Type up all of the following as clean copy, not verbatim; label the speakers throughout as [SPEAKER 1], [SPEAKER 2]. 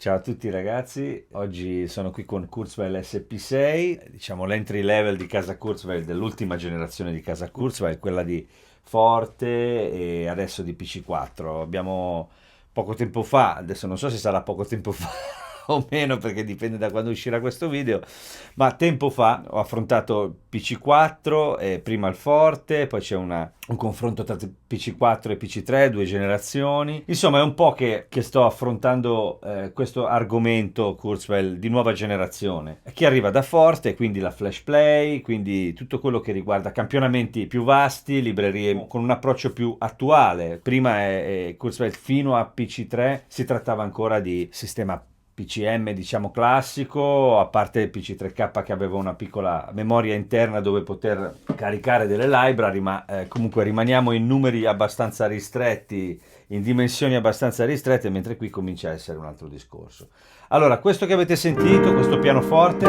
[SPEAKER 1] Ciao a tutti ragazzi, oggi sono qui con Kurzweil SP6, diciamo l'entry level di casa Kurzweil, dell'ultima generazione di casa Kurzweil, quella di Forte e adesso di PC4. Abbiamo poco tempo fa, adesso non so se sarà poco tempo fa o meno perché dipende da quando uscirà questo video, ma tempo fa ho affrontato il PC4 e prima il Forte, poi c'è un confronto tra PC4 e PC3, due generazioni. Insomma, è un po' che sto affrontando questo argomento Kurzweil di nuova generazione, che arriva da Forte, quindi la Flash Play, quindi tutto quello che riguarda campionamenti più vasti, librerie con un approccio più attuale. Prima Kurzweil fino a PC3 si trattava ancora di sistema PCM diciamo classico, a parte il PC3K che aveva una piccola memoria interna dove poter caricare delle library, ma comunque rimaniamo in numeri abbastanza ristretti, in dimensioni abbastanza ristrette, mentre qui comincia a essere un altro discorso. Allora, questo che avete sentito, questo pianoforte,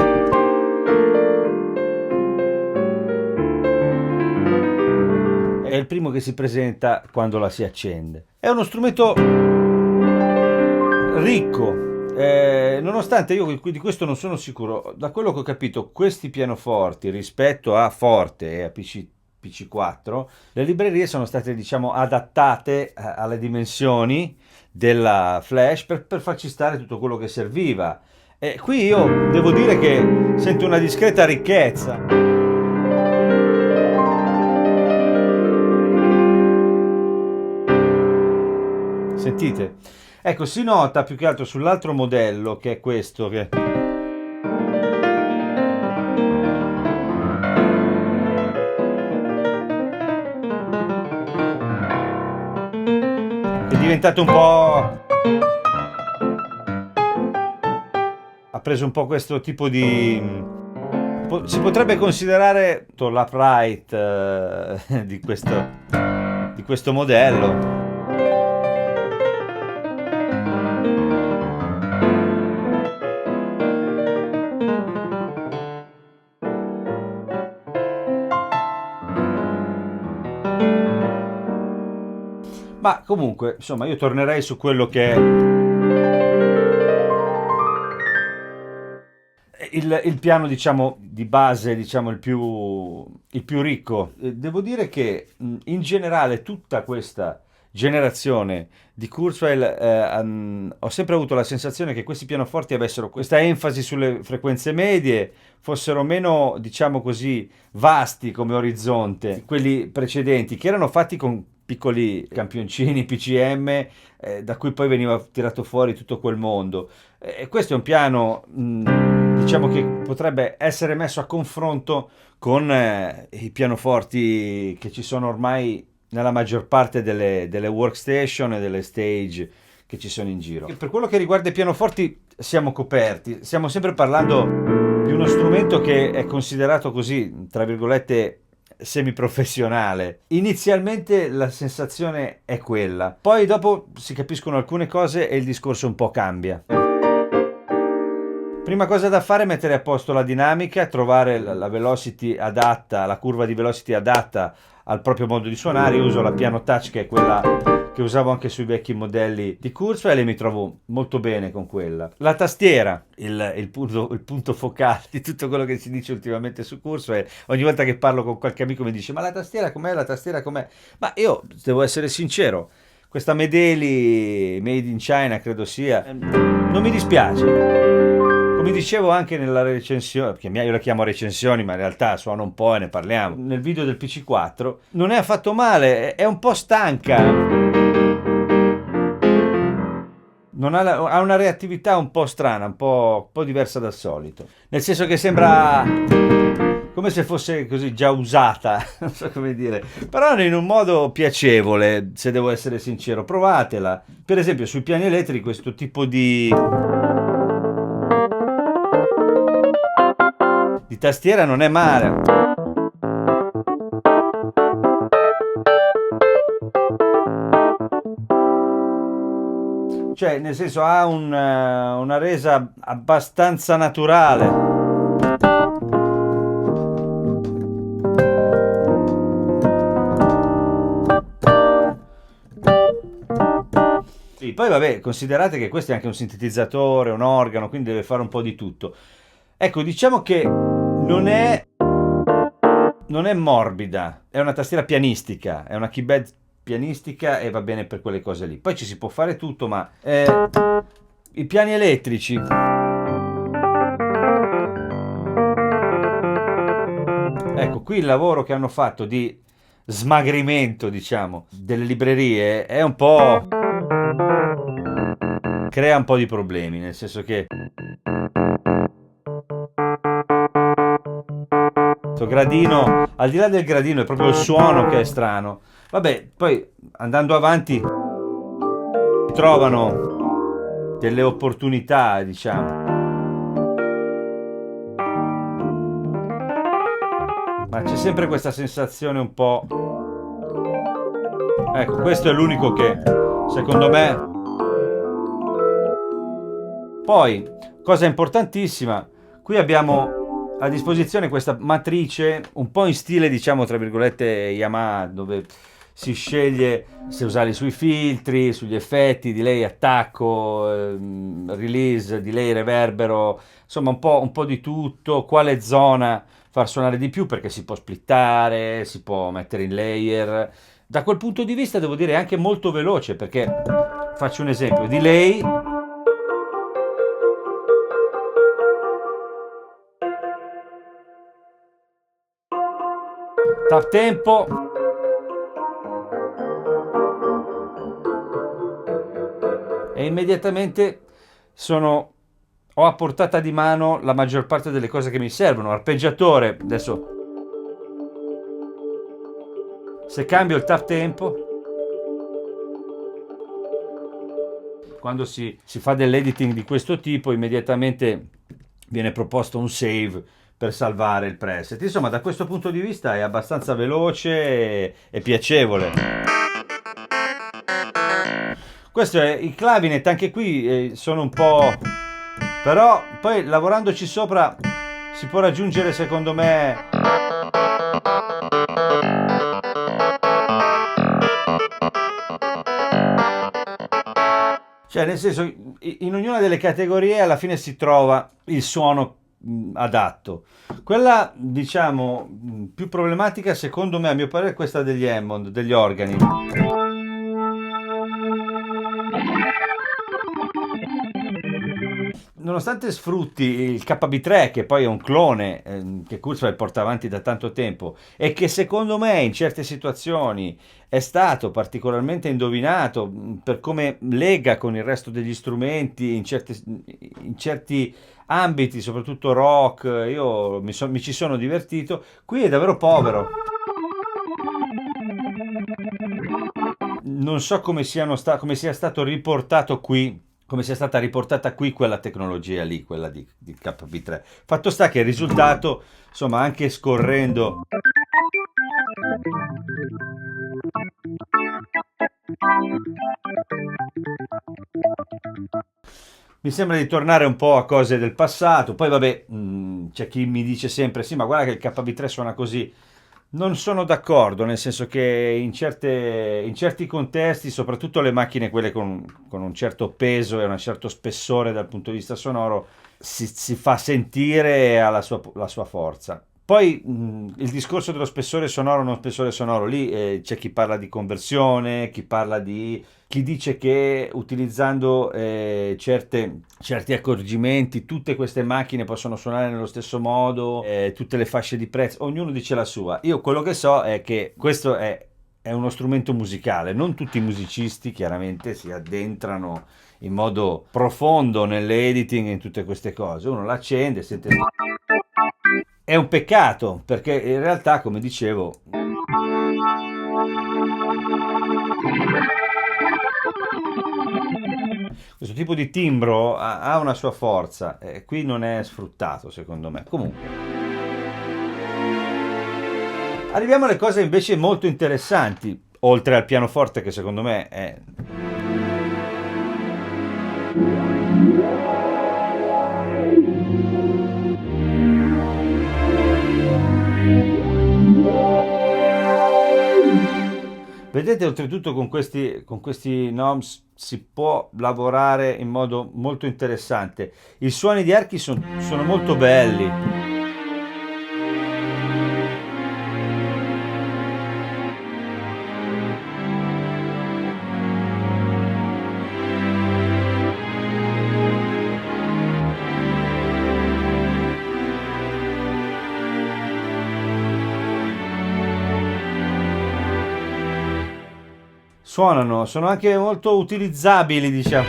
[SPEAKER 1] è il primo che si presenta quando la si accende. È uno strumento ricco. Nonostante io di questo non sono sicuro, da quello che ho capito, questi pianoforti rispetto a Forte e a PC4, le librerie sono state diciamo adattate alle dimensioni della Flash per farci stare tutto quello che serviva. E qui io devo dire che sento una discreta ricchezza. Sentite? Ecco, si nota più che altro sull'altro modello, che è questo, che è diventato un po'... ha preso un po' questo tipo di... si potrebbe considerare l'upright di questo modello. Ma comunque, insomma, io tornerei su quello che è il piano, diciamo, di base, diciamo, il più ricco. Devo dire che in generale tutta questa generazione di Kurzweil ho sempre avuto la sensazione che questi pianoforti avessero questa enfasi sulle frequenze medie, fossero meno, diciamo così, vasti come orizzonte di quelli precedenti, che erano fatti con piccoli campioncini PCM da cui poi veniva tirato fuori tutto quel mondo. E questo è un piano, diciamo, che potrebbe essere messo a confronto con i pianoforti che ci sono ormai nella maggior parte delle workstation e delle stage che ci sono in giro. Per quello che riguarda i pianoforti siamo coperti, stiamo sempre parlando di uno strumento che è considerato così, tra virgolette, semiprofessionale. Inizialmente la sensazione è quella, poi dopo si capiscono alcune cose e il discorso un po' cambia. Prima cosa da fare è mettere a posto la dinamica, trovare la velocity adatta, la curva di velocity adatta al proprio modo di suonare. Io uso la Piano Touch, che è quella che usavo anche sui vecchi modelli di Kurzweil, e mi trovo molto bene con quella. La tastiera, il punto focale di tutto quello che si dice ultimamente su Kurzweil. Ogni volta che parlo con qualche amico mi dice: ma la tastiera com'è? La tastiera com'è? Ma io devo essere sincero, questa Medeli Made in China credo sia, non mi dispiace. Come dicevo anche nella recensione, perché io la chiamo recensioni, ma in realtà suona un po' e ne parliamo, nel video del PC4, non è affatto male, è un po' stanca. Ha una reattività un po' strana, un po' diversa dal solito. Nel senso che sembra come se fosse così già usata, non so come dire, però in un modo piacevole, se devo essere sincero. Provatela. Per esempio sui piani elettrici questo tipo di tastiera non è male. Cioè, nel senso, ha una resa abbastanza naturale. poi vabbè, considerate che questo è anche un sintetizzatore, un organo, quindi deve fare un po' di tutto. Ecco, diciamo che non è morbida, è una tastiera pianistica, è una keypad pianistica e va bene per quelle cose lì. Poi ci si può fare tutto, ma i piani elettrici. Ecco, qui il lavoro che hanno fatto di smagrimento, diciamo, delle librerie è un po'... crea un po' di problemi, nel senso che questo gradino, al di là del gradino, è proprio il suono che è strano. Vabbè, poi andando avanti trovano delle opportunità, diciamo. Ma c'è sempre questa sensazione un po'... Ecco, questo è l'unico che, secondo me... Poi, cosa importantissima, qui abbiamo a disposizione questa matrice un po' in stile, diciamo, tra virgolette, Yamaha, dove si sceglie se usarli sui filtri, sugli effetti, delay, attacco, release, delay, reverbero, insomma un po' di tutto, quale zona far suonare di più perché si può splittare, si può mettere in layer. Da quel punto di vista devo dire è anche molto veloce perché faccio un esempio, delay, tap tempo, e immediatamente ho a portata di mano la maggior parte delle cose che mi servono. Arpeggiatore, adesso se cambio il tap tempo, quando si fa dell'editing di questo tipo, immediatamente viene proposto un save per salvare il preset. Insomma, da questo punto di vista è abbastanza veloce e piacevole. Questo è il clavinet, anche qui sono un po'... però poi lavorandoci sopra si può raggiungere, secondo me, cioè nel senso, in ognuna delle categorie alla fine si trova il suono adatto. Quella, diciamo, più problematica, secondo me, a mio parere, è questa degli Hammond, degli organi. Nonostante sfrutti il KB3, che poi è un clone che Kurzweil porta avanti da tanto tempo e che secondo me in certe situazioni è stato particolarmente indovinato per come lega con il resto degli strumenti in certi ambiti, soprattutto rock, io mi ci sono divertito, qui è davvero povero. Non so come sia stato riportato qui, come sia stata riportata qui quella tecnologia lì, quella di KB3. Fatto sta che il risultato, insomma, anche scorrendo... Mi sembra di tornare un po' a cose del passato. Poi vabbè, c'è chi mi dice sempre, sì, ma guarda che il KB3 suona così. Non sono d'accordo, nel senso che in certi contesti, soprattutto le macchine, quelle con un certo peso e un certo spessore dal punto di vista sonoro, si fa sentire e ha la sua forza. Poi il discorso dello spessore sonoro o non spessore sonoro, lì c'è chi parla di conversione, chi dice che utilizzando certi accorgimenti tutte queste macchine possono suonare nello stesso modo, tutte le fasce di prezzo, ognuno dice la sua. Io quello che so è che questo è uno strumento musicale, non tutti i musicisti chiaramente si addentrano in modo profondo nell'editing e in tutte queste cose. Uno l'accende, sente... È un peccato perché in realtà, come dicevo, questo tipo di timbro ha una sua forza e qui non è sfruttato, secondo me. Comunque, arriviamo alle cose invece molto interessanti, oltre al pianoforte che secondo me è... vedete, oltretutto con questi noms si può lavorare in modo molto interessante. I suoni di archi sono molto belli. Suonano, sono anche molto utilizzabili, diciamo.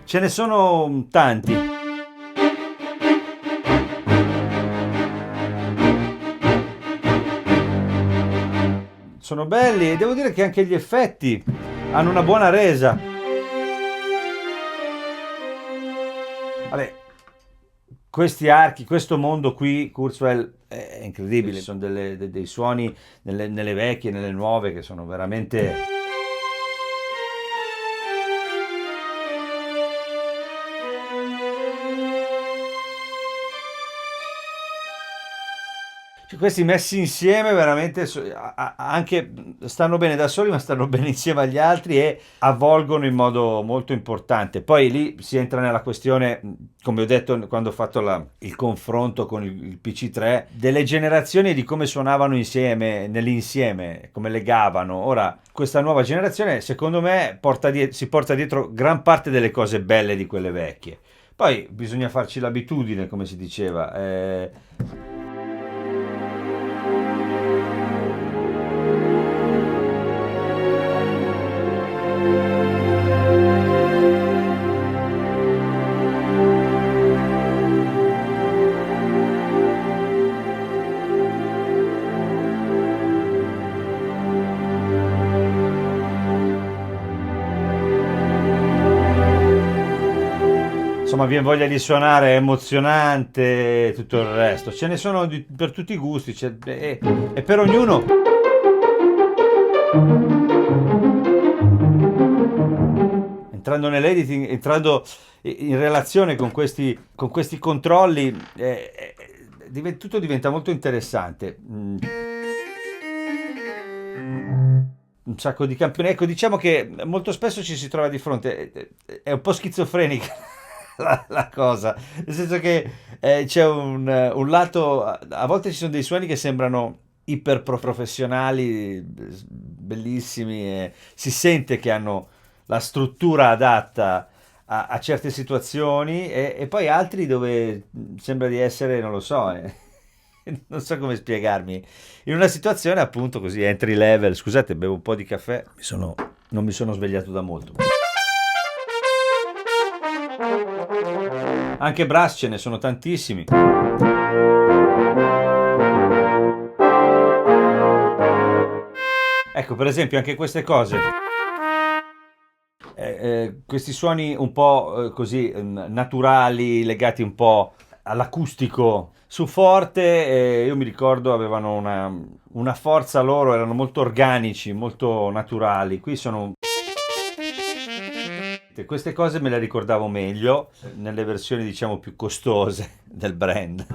[SPEAKER 1] Ce ne sono tanti. Sono belli e devo dire che anche gli effetti hanno una buona resa. Vabbè, questi archi, questo mondo qui, Kurzweil, è incredibile. Ci sono dei suoni nelle vecchie, nelle nuove, che sono veramente... Cioè, questi messi insieme veramente anche stanno bene da soli, ma stanno bene insieme agli altri e avvolgono in modo molto importante. Poi lì si entra nella questione, come ho detto quando ho fatto il confronto con il PC3, delle generazioni e di come suonavano insieme, nell'insieme, come legavano. Ora, questa nuova generazione, secondo me, si porta dietro gran parte delle cose belle di quelle vecchie. Poi bisogna farci l'abitudine, come si diceva. Insomma, viene voglia di suonare, è emozionante, tutto il resto. Ce ne sono per tutti i gusti, e per ognuno. Entrando nell'editing, entrando in relazione con questi controlli, tutto diventa molto interessante. Un sacco di campioni. Ecco, diciamo che molto spesso ci si trova di fronte, è un po' schizofrenica la cosa, nel senso che c'è un lato, a volte ci sono dei suoni che sembrano iper professionali, bellissimi, e si sente che hanno la struttura adatta a certe situazioni e poi altri dove sembra di essere, non lo so, non so come spiegarmi, in una situazione appunto così entry level. Scusate, bevo un po' di caffè, non mi sono svegliato da molto. Anche brass ce ne sono tantissimi. Ecco, per esempio, anche queste cose. Questi suoni un po' così naturali, legati un po' all'acustico su forte, io mi ricordo avevano una forza loro, erano molto organici, molto naturali. Qui sono... Queste cose me le ricordavo meglio nelle versioni diciamo più costose del brand.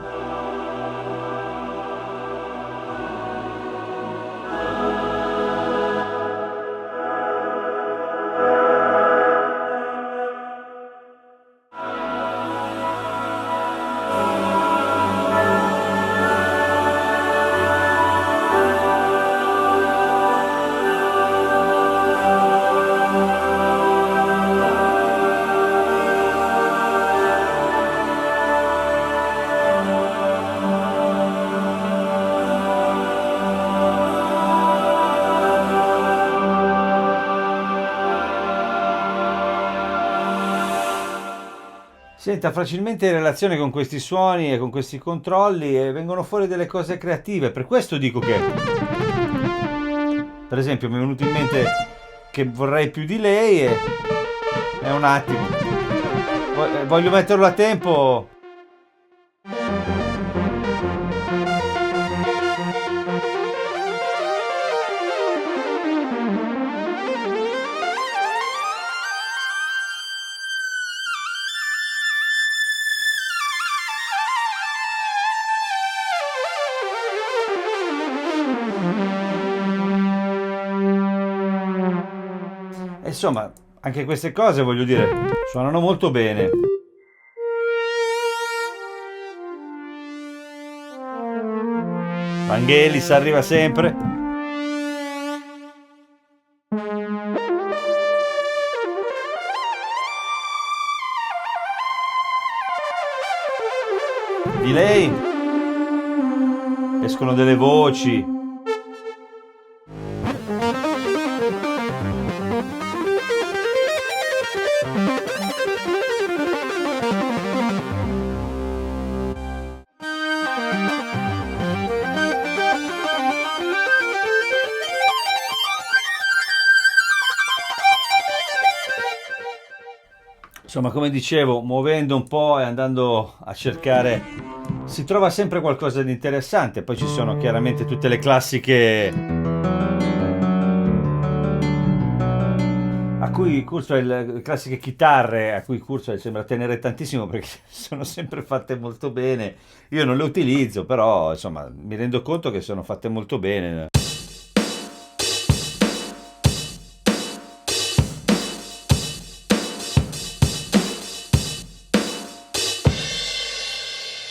[SPEAKER 1] Si entra facilmente in relazione con questi suoni e con questi controlli e vengono fuori delle cose creative. Per questo dico che, per esempio, mi è venuto in mente che vorrei più di lei e è un attimo. Voglio metterlo a tempo. insomma, anche queste cose, voglio dire, suonano molto bene. Vangelis arriva sempre. Di lei escono delle voci. Insomma, come dicevo, muovendo un po' e andando a cercare, si trova sempre qualcosa di interessante. Poi ci sono chiaramente tutte le classiche a cui Kurzweil, le classiche chitarre a cui Kurzweil sembra tenere tantissimo perché sono sempre fatte molto bene. Io non le utilizzo, però insomma mi rendo conto che sono fatte molto bene.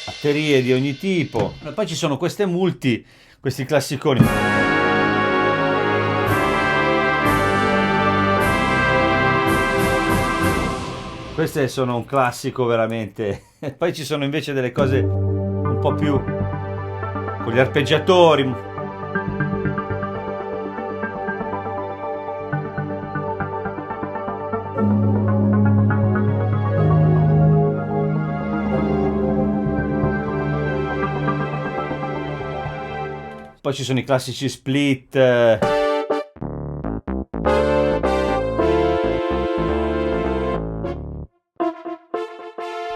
[SPEAKER 1] Batterie di ogni tipo. E poi ci sono queste multi, questi classiconi. Queste sono un classico veramente. E poi ci sono invece delle cose un po' più con gli arpeggiatori. Poi ci sono i classici split.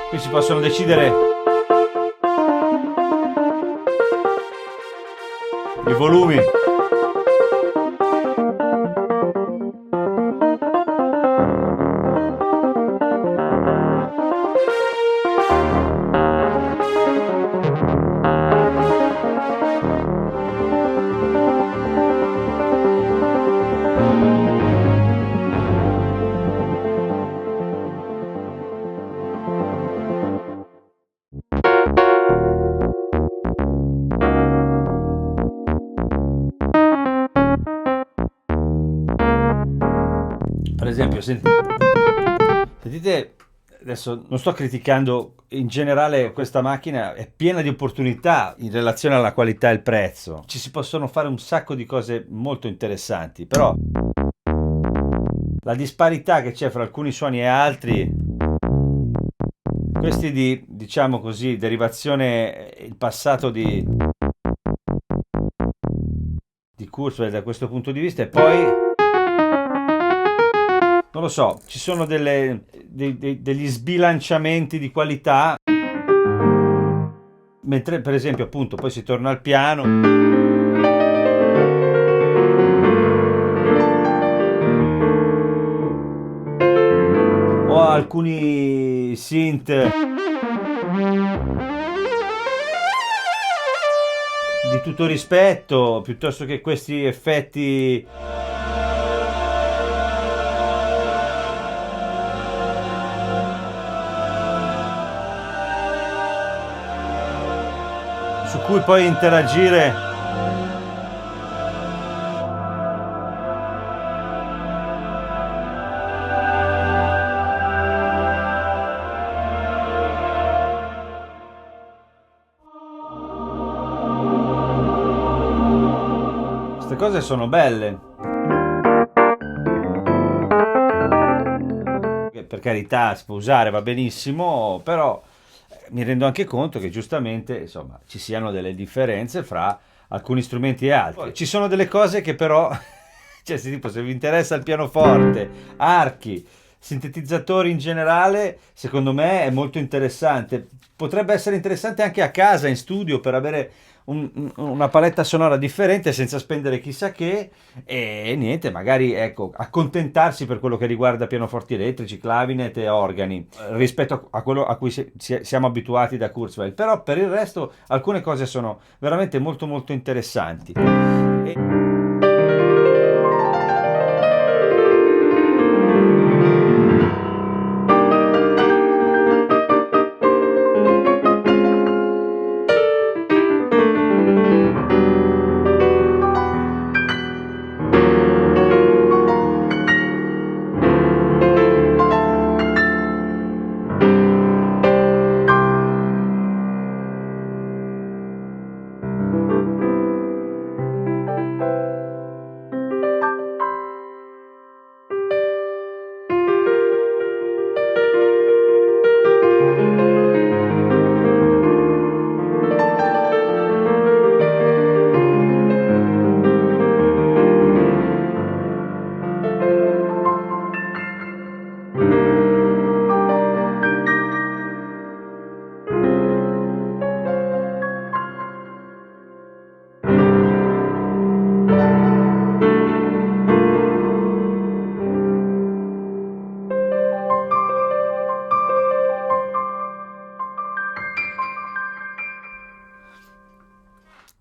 [SPEAKER 1] Qui si possono decidere i volumi. Per esempio, sentite, adesso non sto criticando, in generale questa macchina è piena di opportunità in relazione alla qualità e il prezzo. Ci si possono fare un sacco di cose molto interessanti, però la disparità che c'è fra alcuni suoni e altri, questi di, diciamo così, derivazione, il passato di Kurzweil da questo punto di vista, e poi non lo so, ci sono degli sbilanciamenti di qualità, mentre per esempio appunto poi si torna al piano. O alcuni synth di tutto rispetto, piuttosto che questi effetti su cui poi interagire. Queste cose sono belle. Per carità, si può usare, va benissimo, però mi rendo anche conto che giustamente, insomma, ci siano delle differenze fra alcuni strumenti e altri. Poi ci sono delle cose che però, cioè, tipo, se vi interessa il pianoforte, archi, sintetizzatori in generale, secondo me è molto interessante. Potrebbe essere interessante anche a casa, in studio, per avere una paletta sonora differente senza spendere chissà che, e niente, magari ecco, accontentarsi per quello che riguarda pianoforti elettrici, clavinet e organi rispetto a quello a cui siamo abituati da Kurzweil. Però per il resto alcune cose sono veramente molto molto interessanti.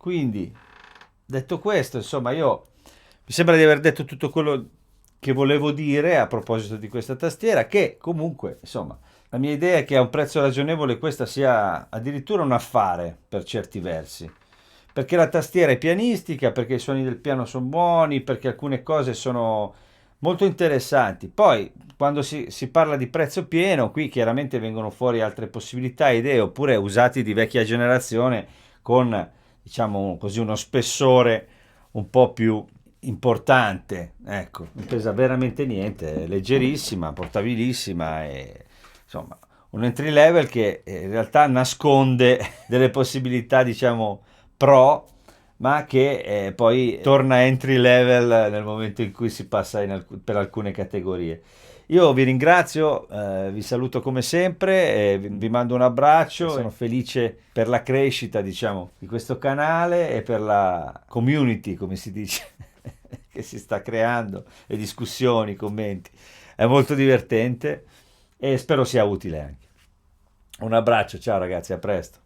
[SPEAKER 1] Quindi, detto questo, insomma, mi sembra di aver detto tutto quello che volevo dire a proposito di questa tastiera, che comunque, insomma, la mia idea è che a un prezzo ragionevole questa sia addirittura un affare per certi versi. Perché la tastiera è pianistica, perché i suoni del piano sono buoni, perché alcune cose sono molto interessanti. Poi, quando si parla di prezzo pieno, qui chiaramente vengono fuori altre possibilità, idee, oppure usati di vecchia generazione con, diciamo così, uno spessore un po' più importante. Ecco, non pesa veramente niente, è leggerissima, portabilissima e insomma un entry level che in realtà nasconde delle possibilità, diciamo, pro, ma che poi torna entry level nel momento in cui si passa per alcune categorie. Io vi ringrazio, vi saluto come sempre, vi mando un abbraccio, sono felice per la crescita, diciamo, di questo canale e per la community, come si dice, che si sta creando, le discussioni, i commenti. È molto divertente e spero sia utile anche. Un abbraccio, ciao ragazzi, a presto.